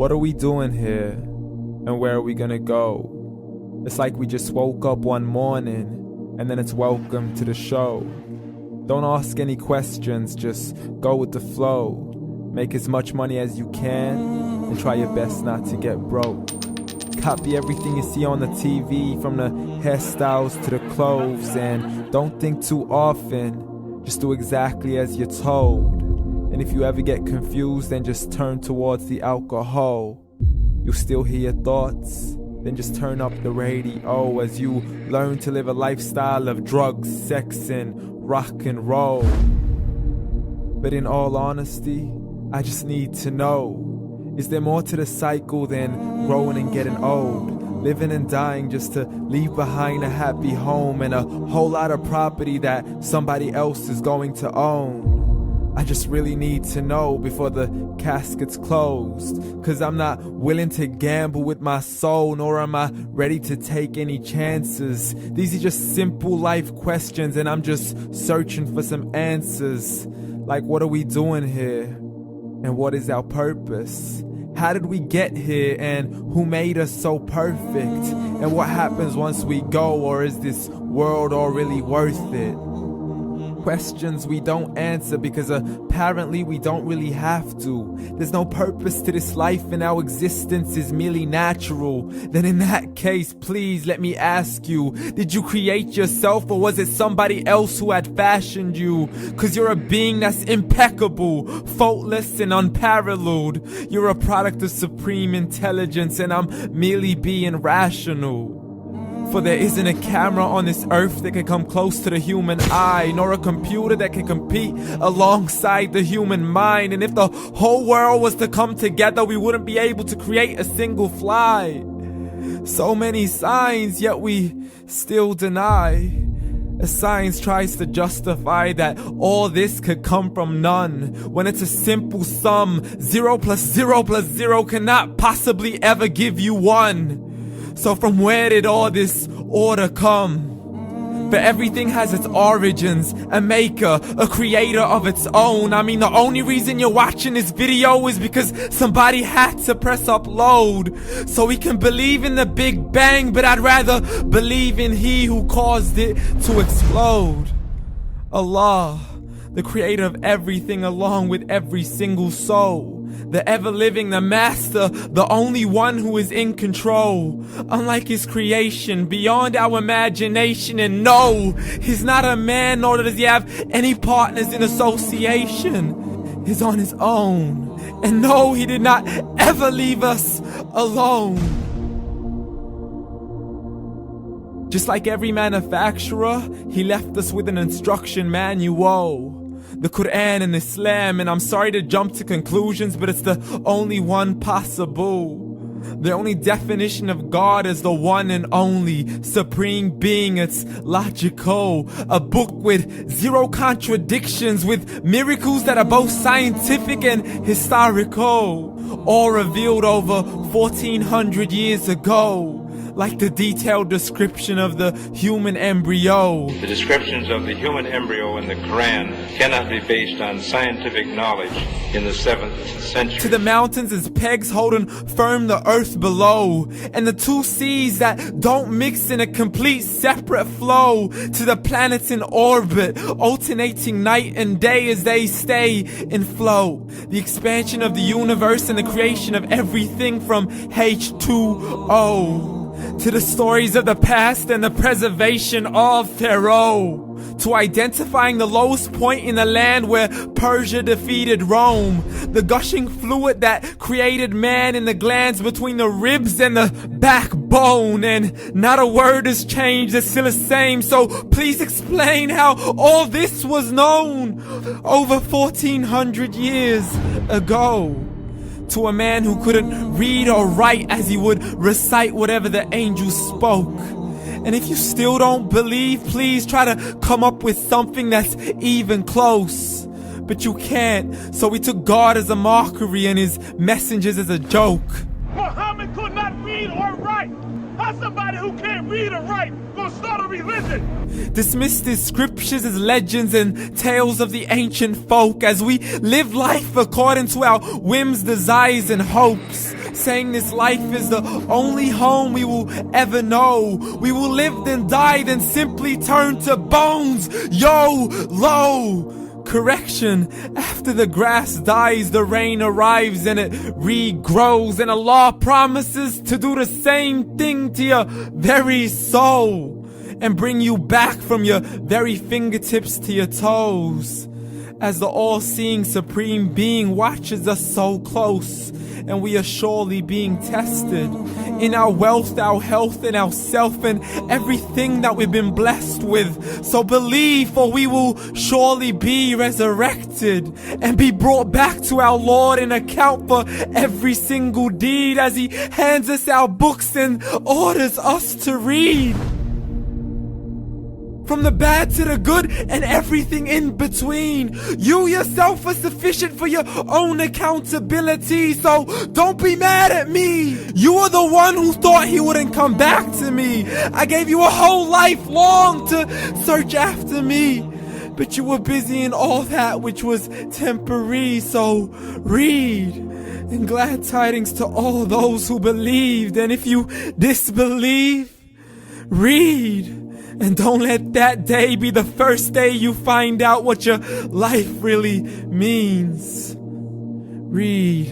What are we doing here? And where are we gonna go? It's like we just woke up one morning and then it's welcome to the show. Don't ask any questions, just go with the flow. Make as much money as you can and try your best not to get broke. Copy everything you see on the TV, from the hairstyles to the clothes, and don't think too often, just do exactly as you're told. And if you ever get confused, then just turn towards the alcohol. You'll still hear your thoughts, then just turn up the radio as you learn to live a lifestyle of drugs, sex, and rock and roll. But in all honesty, I just need to know, is there more to the cycle than growing and getting old? Living and dying just to leave behind a happy home and a whole lot of property that somebody else is going to own. I just really need to know before the casket's closed, 'cause I'm not willing to gamble with my soul, nor am I ready to take any chances. These are just simple life questions and I'm just searching for some answers. Like, what are we doing here? And what is our purpose? How did we get here, and who made us so perfect? And what happens once we go, or is this world all really worth it? Questions we don't answer because apparently we don't really have to. There's no purpose to this life and our existence is merely natural. Then in that case, please let me ask you, did you create yourself, or was it somebody else who had fashioned you? 'Cause you're a being that's impeccable, faultless and unparalleled. You're a product of supreme intelligence and I'm merely being rational. For there isn't a camera on this earth that can come close to the human eye, nor a computer that can compete alongside the human mind. And if the whole world was to come together, we wouldn't be able to create a single fly. So many signs, yet we still deny. As science tries to justify that all this could come from none, when it's a simple sum. 0 plus 0 plus 0 cannot possibly ever give you 1. So from where did all this order come? For everything has its origins, a maker, a creator of its own. I mean, the only reason you're watching this video is because somebody had to press upload. So we can believe in the Big Bang, but I'd rather believe in He who caused it to explode. Allah, the creator of everything along with every single soul. The ever-living, the master, the only one who is in control. Unlike his creation, beyond our imagination. And no, he's not a man, nor does he have any partners in association. He's on his own. And no, he did not ever leave us alone. Just like every manufacturer, he left us with an instruction manual. The Quran and Islam, and I'm sorry to jump to conclusions, but it's the only one possible. The only definition of God is the one and only supreme being. It's logical, a book with 0 contradictions, with miracles that are both scientific and historical, all revealed over 1400 years ago. Like the detailed description of the human embryo. The descriptions of the human embryo in the Quran cannot be based on scientific knowledge in the 7th century. To the mountains as pegs holding firm the earth below, and the 2 seas that don't mix in a complete separate flow. To the planets in orbit, alternating night and day as they stay in flow. The expansion of the universe and the creation of everything from H2O. To the stories of the past and the preservation of Pharaoh. To identifying the lowest point in the land where Persia defeated Rome. The gushing fluid that created man in the glands between the ribs and the backbone. And not a word has changed, it's still the same. So please explain how all this was known over 1400 years ago. To a man who couldn't read or write, as he would recite whatever the angels spoke. And if you still don't believe, please try to come up with something that's even close. But you can't, so we took God as a mockery and his messengers as a joke. Muhammad could not read or write. How's somebody who can't read or write gonna start a religion? Dismissed his scriptures as legends and tales of the ancient folk, as we live life according to our whims, desires, and hopes. saying this life is the only home we will ever know. We will live then die, then simply turn to bones. YOLO! Correction, after the grass dies, the rain arrives and it regrows, and Allah promises to do the same thing to your very soul and bring you back from your very fingertips to your toes, as the all-seeing supreme being watches us so close, and we are surely being tested in our wealth, our health, and our self, and everything that we've been blessed with. So believe, for we will surely be resurrected and be brought back to our Lord and account for every single deed, as He hands us our books and orders us to read. From the bad to the good and everything in between. You yourself are sufficient for your own accountability, so don't be mad at me. You are the one who thought He wouldn't come back to me. I gave you a whole life long to search after me, but you were busy in all that which was temporary. So read, and glad tidings to all those who believed. And if you disbelieve, read. And don't let that day be the first day you find out what your life really means. Read.